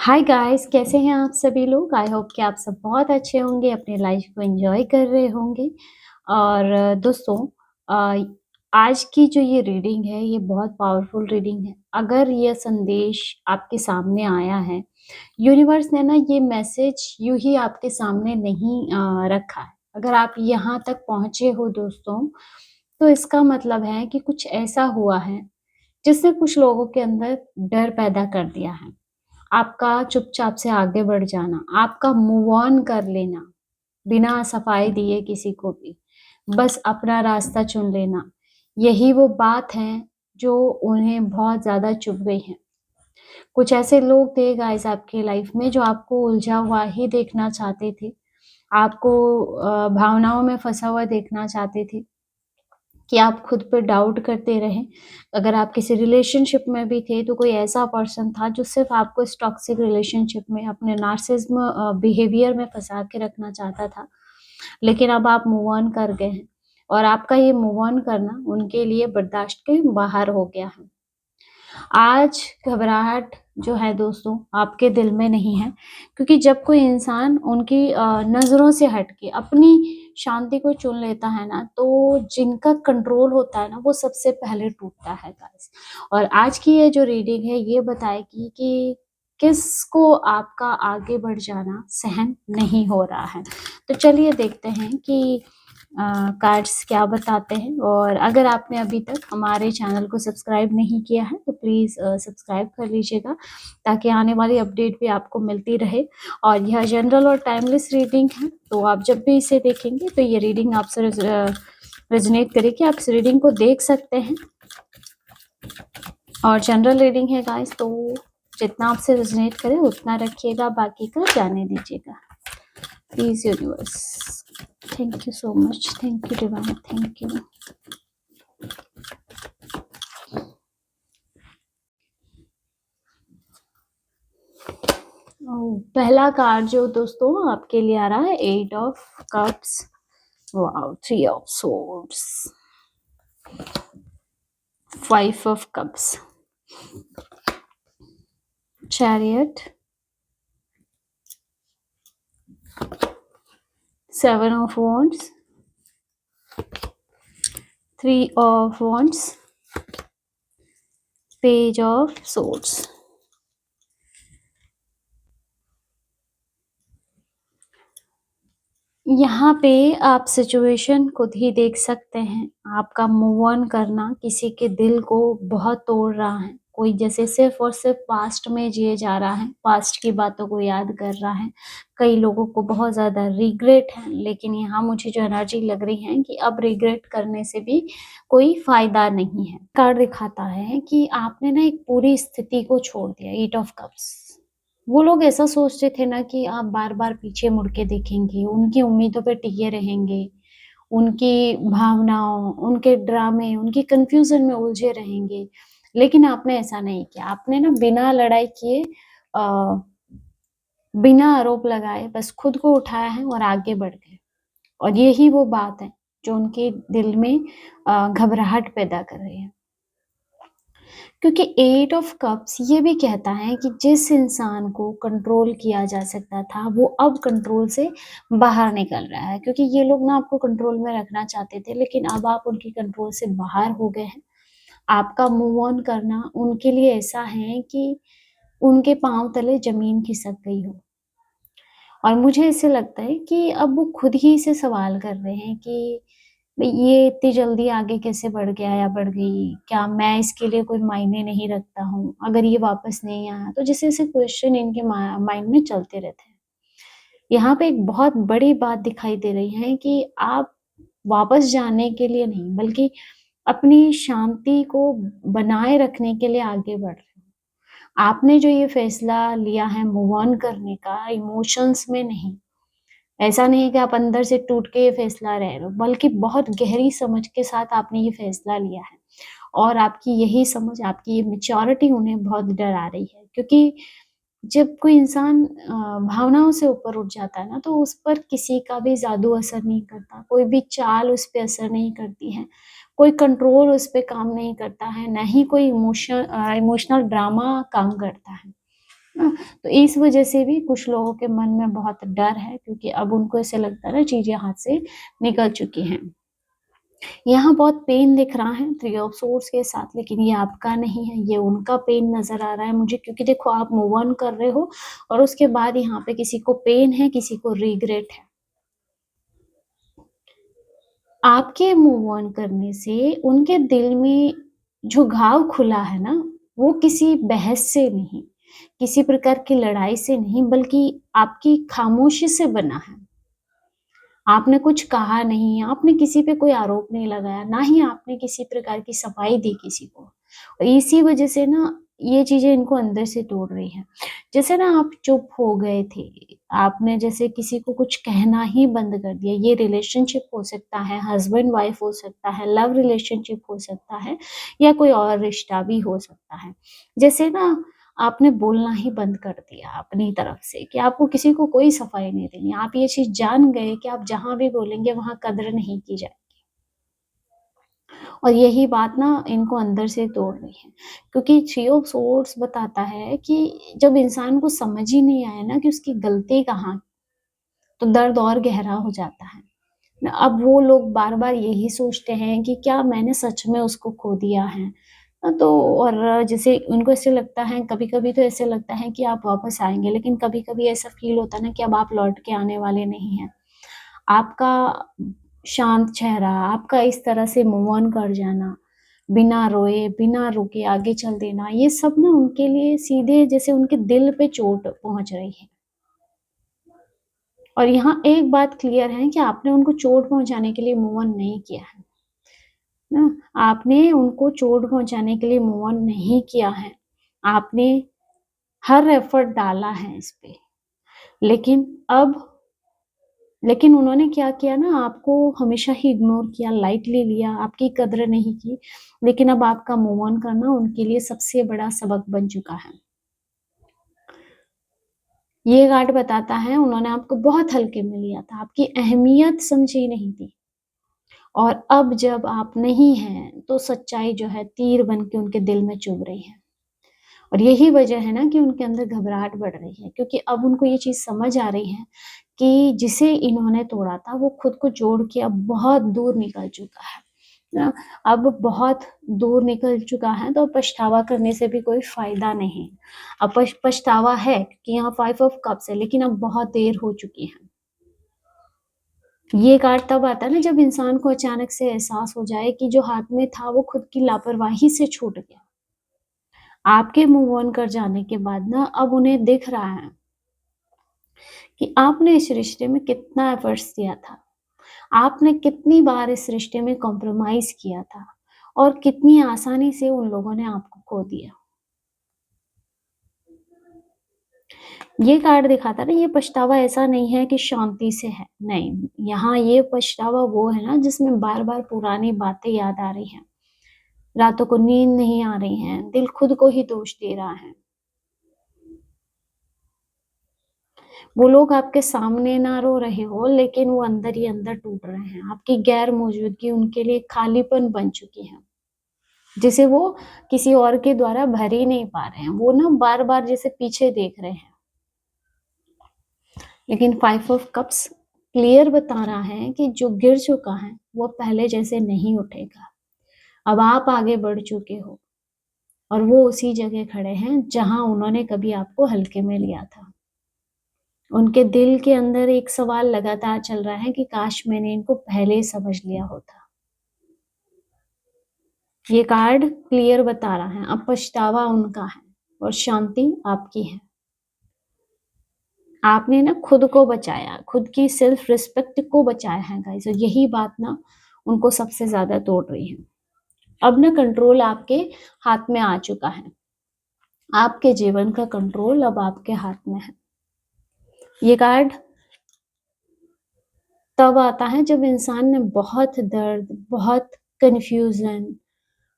Hi guys, कैसे हैं आप सभी लोग? आई होप कि आप सब बहुत अच्छे होंगे, अपनी लाइफ को एंजॉय कर रहे होंगे। और दोस्तों, अ, आज की जो ये रीडिंग है, ये बहुत पावरफुल रीडिंग है। अगर ये संदेश आपके सामने आया है, यूनिवर्स ने ना ये मैसेज यूं ही आपके सामने नहीं रखा है। अगर आप यहाँ तक पहुँचे हो दोस्तों, तो इसका मतलब है कि कुछ ऐसा हुआ है जिसने कुछ लोगों के अंदर डर पैदा कर दिया है। आपका चुपचाप से आगे बढ़ जाना, आपका मूव ऑन कर लेना, बिना सफाई दिए किसी को भी, बस अपना रास्ता चुन लेना, यही वो बात है जो उन्हें बहुत ज़्यादा चुभ गई है। कुछ ऐसे लोग थे गाइस आपकी लाइफ में जो आपको उलझा हुआ ही देखना चाहते थे, आपको भावनाओं में फँसा हुआ देखना चाहते थे। कि आप खुद पे डाउट करते रहें। अगर आप किसी रिलेशनशिप में भी थे, तो कोई ऐसा पर्सन था जो सिर्फ़ आपको इस टॉक्सिक रिलेशनशिप में अपने नार्सिसिज़्म बिहेवियर में फँसा के रखना चाहता था। लेकिन अब आप मूव ऑन कर गए हैं और आपका ये मूव ऑन करना उनके लिए बर्दाश्त के बाहर हो गया है। आज घबराहट जो है दोस्तों आपके दिल में नहीं है, क्योंकि जब कोई इंसान उनकी नज़रों से हट के अपनी शांति को चुन लेता है ना, तो जिनका कंट्रोल होता है ना, वो सबसे पहले टूटता है गाइस। और आज की ये जो रीडिंग है, ये बताएगी कि किसको आपका आगे बढ़ जाना सहन नहीं हो रहा है। तो चलिए देखते हैं कि कार्ड्स क्या बताते हैं। और अगर आपने अभी तक हमारे चैनल को सब्सक्राइब नहीं किया है, तो प्लीज़ सब्सक्राइब कर लीजिएगा, ताकि आने वाली अपडेट भी आपको मिलती रहे। और यह जनरल और टाइमलेस रीडिंग है, तो आप जब भी इसे देखेंगे तो ये रीडिंग आपसे रेजोनेट करेगी, आप इस रीडिंग को देख सकते हैं। और जनरल रीडिंग है गाइस, तो जितना आपसे रेजोनेट करे उतना रखिएगा, बाकी का जाने दीजिएगा। Please universe, thank you so much, thank you divine, thank you. पहला कार्ड जो दोस्तों आपके लिए आ रहा है, 8 of cups, wow, 3 of swords, 5 of cups, chariot, 7 of wands, 3 of wands, page of swords। यहाँ पे आप सिचुएशन खुद ही देख सकते हैं। आपका मूव ऑन करना किसी के दिल को बहुत तोड़ रहा है। कोई जैसे सिर्फ और सिर्फ पास्ट में जिए जा रहा है, पास्ट की बातों को याद कर रहा है। कई लोगों को बहुत ज़्यादा रिग्रेट है, लेकिन यहाँ मुझे जो एनर्जी लग रही है कि अब रिग्रेट करने से भी कोई फ़ायदा नहीं है। कार्ड दिखाता है कि आपने ना एक पूरी स्थिति को छोड़ दिया, 8 ऑफ कप्स। वो लोग ऐसा सोचते थे ना कि आप बार-बार पीछे मुड़ के देखेंगे, उनकी उम्मीदों पे टिके रहेंगे, उनकी भावनाओं, उनके ड्रामे, उनकी कन्फ्यूज़न में उलझे रहेंगे। लेकिन आपने ऐसा नहीं किया। आपने ना बिना लड़ाई किए, अ, बिना आरोप लगाए बस खुद को उठाया है और आगे बढ़ गए। और यही वो बात है जो उनके दिल में घबराहट पैदा कर रही है। क्योंकि 8 ऑफ कप्स ये भी कहता है कि जिस इंसान को कंट्रोल किया जा सकता था, वो अब कंट्रोल से बाहर निकल रहा है। क्योंकि ये लोग ना आपको कंट्रोल में रखना चाहते थे, लेकिन अब आप उनकी कंट्रोल से बाहर हो गए हैं। आपका मूव ऑन करना उनके लिए ऐसा है कि उनके पाँव तले ज़मीन खिसक गई हो। और मुझे ऐसे लगता है कि अब वो खुद ही से सवाल कर रहे हैं कि भई ये इतनी जल्दी आगे कैसे बढ़ गया या बढ़ गई? क्या मैं इसके लिए कोई मायने नहीं रखता हूँ? अगर ये वापस नहीं आया तो जैसे-जैसे क्वेश्चन इनके माइंड में चलते रहते हैं। यहाँ पे एक बहुत बड़ी बात दिखाई दे रही है कि आप वापस जाने के लिए नहीं, बल्कि अपनी शांति को बनाए रखने के लिए आगे बढ़ रहे हो। आपने जो ये फैसला लिया है मूव ऑन करने का, इमोशंस में नहीं, ऐसा नहीं है कि आप अंदर से टूट के ये फैसला रह रहे हो, बल्कि बहुत गहरी समझ के साथ आपने ये फैसला लिया है। और आपकी यही समझ, आपकी ये मैच्योरिटी उन्हें बहुत डरा रही है। क्योंकि जब कोई इंसान भावनाओं से ऊपर उठ जाता है ना, तो उस पर किसी का भी जादू असर नहीं करता, कोई भी चाल उस पे असर नहीं करती है, कोई कंट्रोल उस पे काम नहीं करता है, ना ही कोई इमोशनल ड्रामा काम करता है। हाँ, तो इस वजह से भी कुछ लोगों के मन में बहुत डर है, क्योंकि अब उनको ऐसे लगता है ना चीज़ें हाथ से निकल चुकी हैं। यहाँ बहुत पेन दिख रहा है थ्री ऑफ सोर्ड्स के साथ, लेकिन ये आपका नहीं है, ये उनका पेन नज़र आ रहा है मुझे, क्योंकि देखो आप मूव ऑन कर रहे हो और उसके बाद यहाँ पे किसी को पेन है, किसी को रिग्रेट है। आपके मूव ऑन करने से उनके दिल में जो घाव खुला है ना, वो किसी बहस से नहीं, किसी प्रकार की लड़ाई से नहीं, बल्कि आपकी खामोशी से बना है। आपने कुछ कहा नहीं, आपने किसी पे कोई आरोप नहीं लगाया, ना ही आपने किसी प्रकार की सफाई दी किसी को। और इसी वजह से ना ये चीज़ें इनको अंदर से तोड़ रही हैं। जैसे ना आप चुप हो गए थे, आपने जैसे किसी को कुछ कहना ही बंद कर दिया। ये रिलेशनशिप हो सकता है, हस्बैंड वाइफ हो सकता है, लव रिलेशनशिप हो सकता है, या कोई और रिश्ता भी हो सकता है। जैसे ना आपने बोलना ही बंद कर दिया अपनी तरफ से कि आपको किसी को कोई सफाई नहीं देनी। आप ये चीज़ जान गए कि आप जहाँ भी बोलेंगे वहाँ कद्र नहीं की जाएगी, और यही बात ना इनको अंदर से तोड़ रही है। क्योंकि थ्री ऑफ सोर्ड्स बताता है कि जब इंसान को समझ ही नहीं आया ना कि उसकी गलती कहाँ, तो दर्द और गहरा हो जाता है। अब वो लोग बार-बार यही सोचते हैं कि क्या मैंने सच में उसको खो दिया है? तो और जैसे उनको ऐसे लगता है, कभी-कभी तो ऐसे लगता है कि आप वापस आएँगे, लेकिन कभी-कभी ऐसा फ़ील होता है ना कि अब आप लौट के आने वाले नहीं हैं। आपका शांत चेहरा, आपका इस तरह से मूव ऑन कर जाना, बिना रोए, बिना रुके आगे चल देना, ये सब ना उनके लिए सीधे जैसे उनके दिल पे चोट पहुँच रही है। और यहाँ एक बात क्लियर है कि आपने उनको चोट पहुँचाने के लिए मूव ऑन नहीं किया है। ना, आपने उनको चोट पहुँचाने के लिए मूव ऑन नहीं किया है। आपने हर एफर्ट डाला है इस पे। लेकिन अब लेकिन उन्होंने क्या किया ना, आपको हमेशा ही इग्नोर किया, लाइटली लिया, आपकी कद्र नहीं की। लेकिन अब आपका मूव ऑन करना उनके लिए सबसे बड़ा सबक बन चुका है। ये कार्ड बताता है उन्होंने आपको बहुत हल्के में लिया था, आपकी अहमियत समझी नहीं थी। और अब जब आप नहीं हैं, तो सच्चाई जो है तीर बन के उनके दिल में चुभ रही है। और यही वजह है ना कि उनके अंदर घबराहट बढ़ रही है, क्योंकि अब उनको ये चीज़ समझ आ रही है कि जिसे इन्होंने तोड़ा था वो खुद को जोड़ के अब बहुत दूर निकल चुका है ना। अब बहुत दूर निकल चुका है, तो पछतावा करने से भी कोई फ़ायदा नहीं। अब पछतावा है कि यहाँ 5 ऑफ कप्स है, लेकिन अब बहुत देर हो चुकी है। ये कार्ड तब आता है ना जब इंसान को अचानक से एहसास हो जाए कि जो हाथ में था वो खुद की लापरवाही से छूट गया। आपके मूव ऑन कर जाने के बाद ना अब उन्हें दिख रहा है कि आपने इस रिश्ते में कितना एफर्ट्स दिया था। आपने कितनी बार इस रिश्ते में कॉम्प्रोमाइज़ किया था और कितनी आसानी से उन लोगों ने आपको खो दिया। ये कार्ड दिखाता है ना, ये पछतावा ऐसा नहीं है कि शांति से है, नहीं। यहाँ ये पछतावा वो है ना जिसमें बार-बार पुरानी बातें याद आ रही हैं। रातों को नींद नहीं आ रही है, दिल खुद को ही दोष दे रहा है। वो लोग आपके सामने ना रो रहे हो, लेकिन वो अंदर ही अंदर टूट रहे हैं। आपकी गैर मौजूदगी उनके लिए खालीपन बन चुकी है, जिसे वो किसी और के द्वारा भर ही नहीं पा रहे हैं। वो ना बार-बार जैसे पीछे देख रहे हैं। लेकिन 5 ऑफ कप्स क्लियर बता रहा है कि जो गिर चुका है, वो पहले जैसे नहीं उठेगा। अब आप आगे बढ़ चुके हो और वो उसी जगह खड़े हैं, जहाँ उन्होंने कभी आपको हल्के में लिया था। उनके दिल के अंदर एक सवाल लगातार चल रहा है कि काश मैंने इनको पहले समझ लिया होता। ये कार्ड क्लियर बता रहा है, अब पछतावा उनका है और शांति आपकी है। आपने ना खुद को बचाया, खुद की सेल्फ रिस्पेक्ट को बचाया है गाइस, और यही बात ना उनको सबसे ज़्यादा तोड़ रही है। अब ना कंट्रोल आपके हाथ में आ चुका है। आपके जीवन का कंट्रोल अब आपके हाथ में है। ये कार्ड तब आता है जब इंसान ने बहुत दर्द, बहुत कन्फ्यूज़न,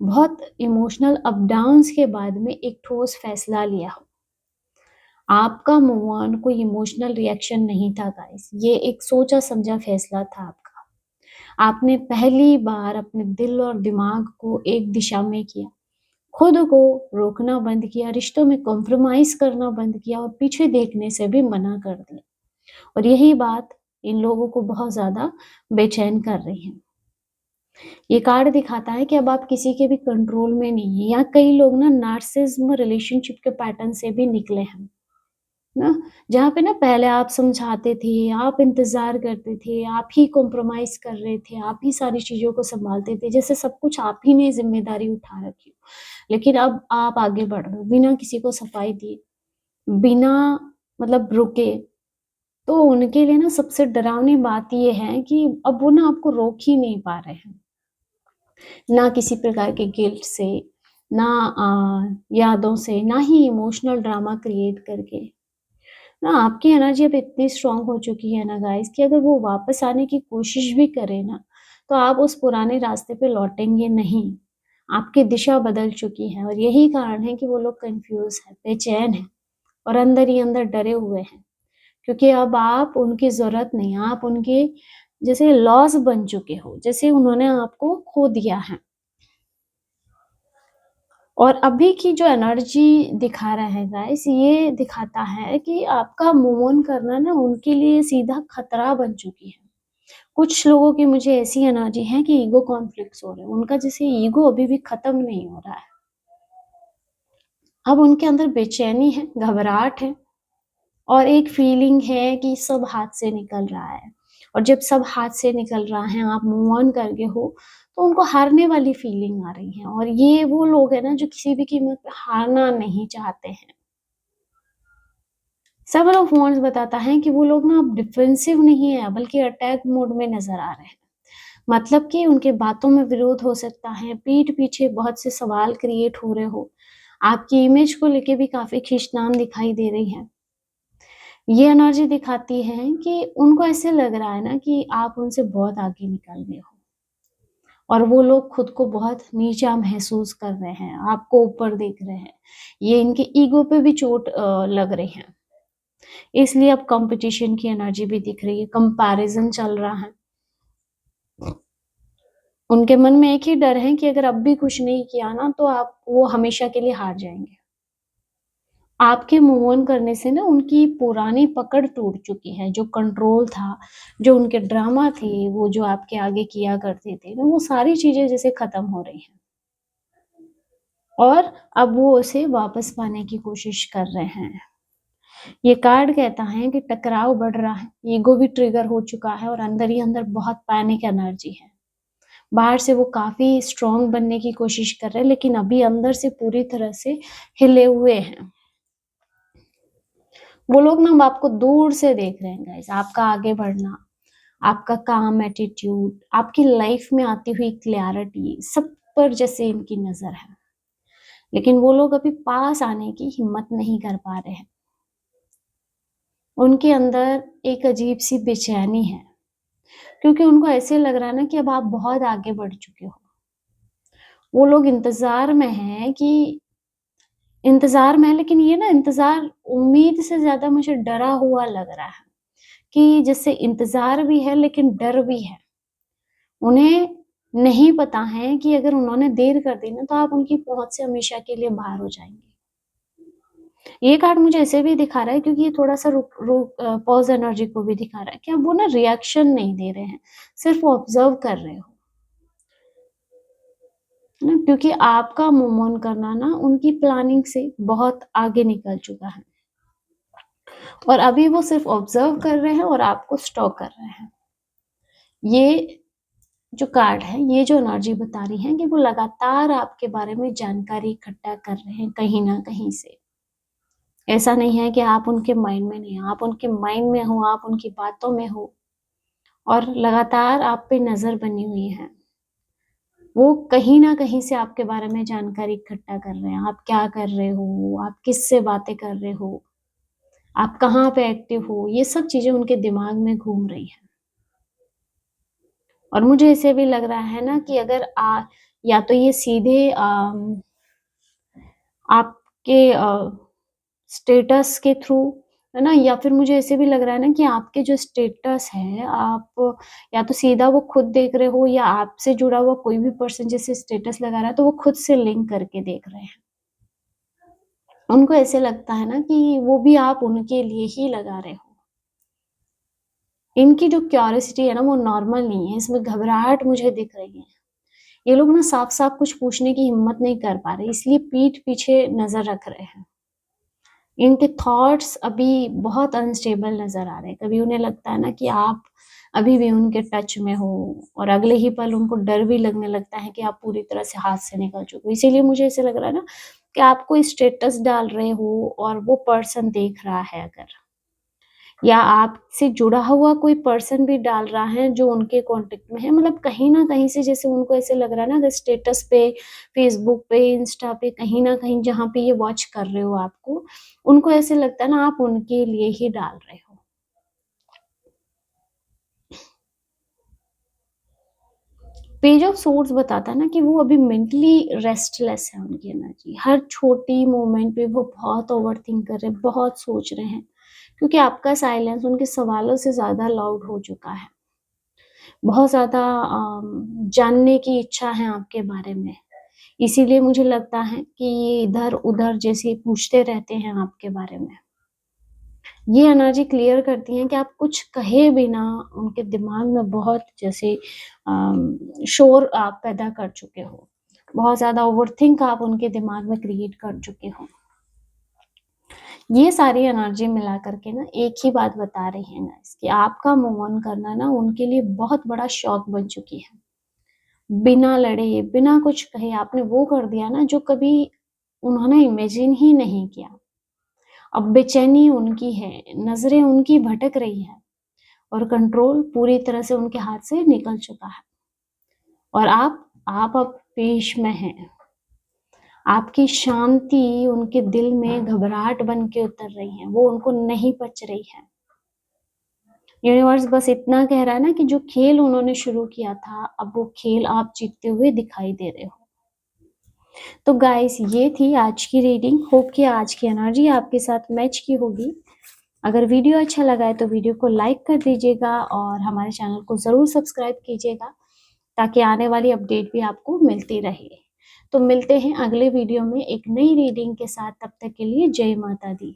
बहुत इमोशनल अप डाउन्स के बाद में एक ठोस फैसला लिया हो। आपका मूव ऑन कोई इमोशनल रिएक्शन नहीं था गाइस, ये एक सोचा समझा फैसला था आपका। आपने पहली बार अपने दिल और दिमाग को एक दिशा में किया, खुद को रोकना बंद किया, रिश्तों में कॉम्प्रोमाइज़ करना बंद किया और पीछे देखने से भी मना कर दिया। और यही बात इन लोगों को बहुत ज़्यादा बेचैन कर रही है। ये कार्ड दिखाता है कि अब आप किसी के भी कंट्रोल में नहीं हैं, या कई लोग ना नार्सिसिज्म रिलेशनशिप के पैटर्न से भी निकले हैं। ना? जहाँ पे ना पहले आप समझाते थे, आप इंतज़ार करते थे, आप ही कॉम्प्रोमाइज़ कर रहे थे, आप ही सारी चीज़ों को सँभालते थे, जैसे सब कुछ आप ही ने ज़िम्मेदारी उठा रखी हो। लेकिन अब आप आगे बढ़ रहे हो, बिना किसी को सफाई दिए, बिना मतलब रुके। तो उनके लिए ना सबसे डरावनी बात ये है कि अब वो ना आपको रोक ही नहीं पा रहे हैं। ना किसी प्रकार के गिल्ट से, ना यादों से, ना ही इमोशनल ड्रामा क्रिएट करके। ना आपकी एनर्जी अब इतनी स्ट्रॉन्ग हो चुकी है ना गाइस कि अगर वो वापस आने की कोशिश भी करें ना, तो आप उस पुराने रास्ते पे लौटेंगे नहीं। आपकी दिशा बदल चुकी है और यही कारण है कि वो लोग कन्फ्यूज़ हैं, बेचैन हैं और अंदर ही अंदर डरे हुए हैं। क्योंकि अब आप उनकी ज़रूरत नहीं, आप उनके जैसे लॉस बन चुके हो, जैसे उन्होंने आपको खो दिया है। और अभी की जो एनर्जी दिखा रहा है गाइस, ये दिखाता है कि आपका मूव ऑन करना ना उनके लिए सीधा खतरा बन चुकी है। कुछ लोगों की मुझे ऐसी एनर्जी है कि ईगो कॉन्फ्लिक्ट्स हो रहे हैं, उनका जैसे ईगो अभी भी खत्म नहीं हो रहा है। अब उनके अंदर बेचैनी है, घबराहट है और एक फीलिंग है कि सब हाथ से निकल रहा है। और जब सब हाथ से निकल रहा है, आप मूव ऑन कर गए हो, तो उनको हारने वाली फीलिंग आ रही है। और ये वो लोग हैं ना जो किसी भी कीमत पे हारना नहीं चाहते हैं। सेवन ऑफ वांड्स बताता है कि वो लोग ना अब डिफेंसिव नहीं है, बल्कि अटैक मोड में नज़र आ रहे हैं। मतलब कि उनके बातों में विरोध हो सकता है, पीठ पीछे बहुत से सवाल क्रिएट हो रहे हो। आपकी इमेज को लेके भी काफ़ी खींचतान दिखाई दे रही है। ये एनर्जी दिखाती है कि उनको ऐसे लग रहा है ना कि आप उनसे बहुत आगे निकल गए हो और वो लोग खुद को बहुत नीचा महसूस कर रहे हैं, आपको ऊपर देख रहे हैं। ये इनके ईगो पे भी चोट लग रही है। इसलिए अब कॉम्पिटिशन की एनर्जी भी दिख रही है, कंपैरिज़न चल रहा है। उनके मन में एक ही डर है कि अगर अब भी कुछ नहीं किया ना, तो वो हमेशा के लिए हार जाएँगे। आपके मूव ऑन करने से ना उनकी पुरानी पकड़ टूट चुकी है, जो कंट्रोल था, जो उनके ड्रामा थे, वो जो आपके आगे किया करते थे ना, वो सारी चीज़ें जैसे खत्म हो रही हैं। और अब वो उसे वापस पाने की कोशिश कर रहे हैं। ये कार्ड कहता है कि टकराव बढ़ रहा है, ईगो भी ट्रिगर हो चुका है और अंदर ही अंदर बहुत पैनिक एनर्जी है। बाहर से वो काफ़ी स्ट्रॉन्ग बनने की कोशिश कर रहे हैं, लेकिन अभी अंदर से पूरी तरह से हिले हुए हैं। वो लोग ना अब आपको दूर से देख रहे हैं गाइस, आपका आगे बढ़ना, आपका काम एटीट्यूड, आपकी लाइफ में आती हुई क्लैरिटी, सब पर जैसे इनकी नज़र है। लेकिन वो लोग अभी पास आने की हिम्मत नहीं कर पा रहे हैं। उनके अंदर एक अजीब-सी बेचैनी है, क्योंकि उनको ऐसे लग रहा है ना कि अब आप बहुत आगे बढ़ चुके हो। वो लोग इंतज़ार में हैं कि इंतज़ार में है, लेकिन ये ना इंतज़ार उम्मीद से ज़्यादा मुझे डरा हुआ लग रहा है, कि जैसे इंतज़ार भी है लेकिन डर भी है। उन्हें नहीं पता है कि अगर उन्होंने देर कर दी ना, तो आप उनकी पहुँच से हमेशा के लिए बाहर हो जाएँगे। ये कार्ड मुझे ऐसे भी दिखा रहा है क्योंकि ये थोड़ा-सा पॉज़ एनर्जी को भी दिखा रहा है कि अब वो ना रिएक्शन नहीं दे रहे हैं, सिर्फ़ ऑब्ज़र्व कर रहे हो। है ना? क्योंकि आपका मूव ऑन करना ना उनकी प्लानिंग से बहुत आगे निकल चुका है और अभी वो सिर्फ़ ऑब्ज़र्व कर रहे हैं और आपको स्टॉक कर रहे हैं। ये जो कार्ड है, ये जो एनर्जी बता रही है कि वो लगातार आपके बारे में जानकारी इकट्ठा कर रहे हैं कहीं न कहीं से। ऐसा नहीं है कि आप उनके माइंड में नहीं हैं, आप उनके माइंड में हो, आप उनकी बातों में हो और लगातार आप पे नज़र बनी हुई है। वो कहीं न कहीं से आपके बारे में जानकारी इकट्ठा कर रहे हैं। आप क्या कर रहे हो, आप किससे बातें कर रहे हो, आप कहाँ पे एक्टिव हो, ये सब चीज़ें उनके दिमाग में घूम रही हैं। और मुझे ऐसे भी लग रहा है ना कि अगर या तो ये सीधे आपके स्टेटस के थ्रू है ना? या फिर मुझे ऐसे भी लग रहा है ना कि आपके जो स्टेटस है, आप या तो सीधा वो खुद देख रहे हो या आपसे जुड़ा हुआ कोई भी पर्सन जैसे स्टेटस लगा रहा है, तो वो खुद से लिंक करके देख रहे हैं। उनको ऐसे लगता है ना कि वो भी आप उनके लिए ही लगा रहे हो। इनकी जो क्यूरियोसिटी है ना, वो नॉर्मल नहीं है, इसमें घबराहट मुझे दिख रही है। ये लोग ना साफ-साफ कुछ पूछने की हिम्मत नहीं कर पा रहे, इसलिए पीठ पीछे नज़र रख रहे हैं। इनके थॉट्स अभी बहुत अनस्टेबल नज़र आ रहे हैं। कभी उन्हें लगता है ना कि आप अभी भी उनके टच में हो और अगले ही पल उनको डर भी लगने लगता है कि आप पूरी तरह से हाथ से निकल चुके हो। इसीलिए मुझे ऐसे लग रहा है ना कि आप कोई स्टेटस डाल रहे हो और वो पर्सन देख रहा है अगर, या आपसे जुड़ा हुआ कोई पर्सन भी डाल रहा है जो उनके कॉन्टेक्ट में है, मतलब कहीं न कहीं से जैसे उनको ऐसे लग रहा है ना, अगर स्टेटस पे, फ़ेसबुक पे, इंस्टा पे कहीं न कहीं जहाँ पे ये वॉच कर रहे हो आपको, उनको ऐसे लगता है ना आप उनके लिए ही डाल रहे हो। पेज ऑफ सोर्ड्स बताता है ना कि वो अभी मेंटली रेस्टलेस है, उनकी एनर्जी। हर छोटी मोमेंट पे वो बहुत ओवरथिंक कर रहे हैं, बहुत सोच रहे हैं, क्योंकि आपका साइलेंस उनके सवालों से ज़्यादा लाउड हो चुका है। बहुत ज़्यादा जानने की इच्छा है आपके बारे में। इसीलिए मुझे लगता है कि ये इधर-उधर जैसे पूछते रहते हैं आपके बारे में। ये एनर्जी क्लियर करती हैं कि आप कुछ कहे बिना उनके दिमाग में बहुत जैसे शोर आप पैदा कर चुके हो। बहुत ज़्यादा ओवरथिंक आप उनके दिमाग में क्रिएट कर चुके हो। ये सारी एनर्जी मिला कर के ना एक ही बात बता रही है गाइस कि आपका मूव ऑन करना ना उनके लिए बहुत बड़ा शॉक बन चुकी है। बिना लड़े, बिना कुछ कहे आपने वो कर दिया ना जो कभी उन्होंने इमेजिन ही नहीं किया। अब बेचैनी उनकी है, नज़रें उनकी भटक रही हैं और कंट्रोल पूरी तरह से उनके हाथ से निकल चुका है। और आप अब पेश में हैं। आपकी शांति उनके दिल में घबराहट बन के उतर रही है, वो उनको नहीं पच रही है। यूनिवर्स बस इतना कह रहा है ना कि जो खेल उन्होंने शुरू किया था, अब वो खेल आप जीतते हुए दिखाई दे रहे हो। तो गाइस ये थी आज की रीडिंग। होप कि आज की एनर्जी आपके साथ मैच की होगी। अगर वीडियो अच्छा लगा है तो वीडियो को लाइक कर दीजिएगा और हमारे चैनल को ज़रूर सब्सक्राइब कीजिएगा ताकि आने वाली अपडेट भी आपको मिलती रहे। तो मिलते हैं अगले वीडियो में एक नई रीडिंग के साथ, तब तक के लिए जय माता दी।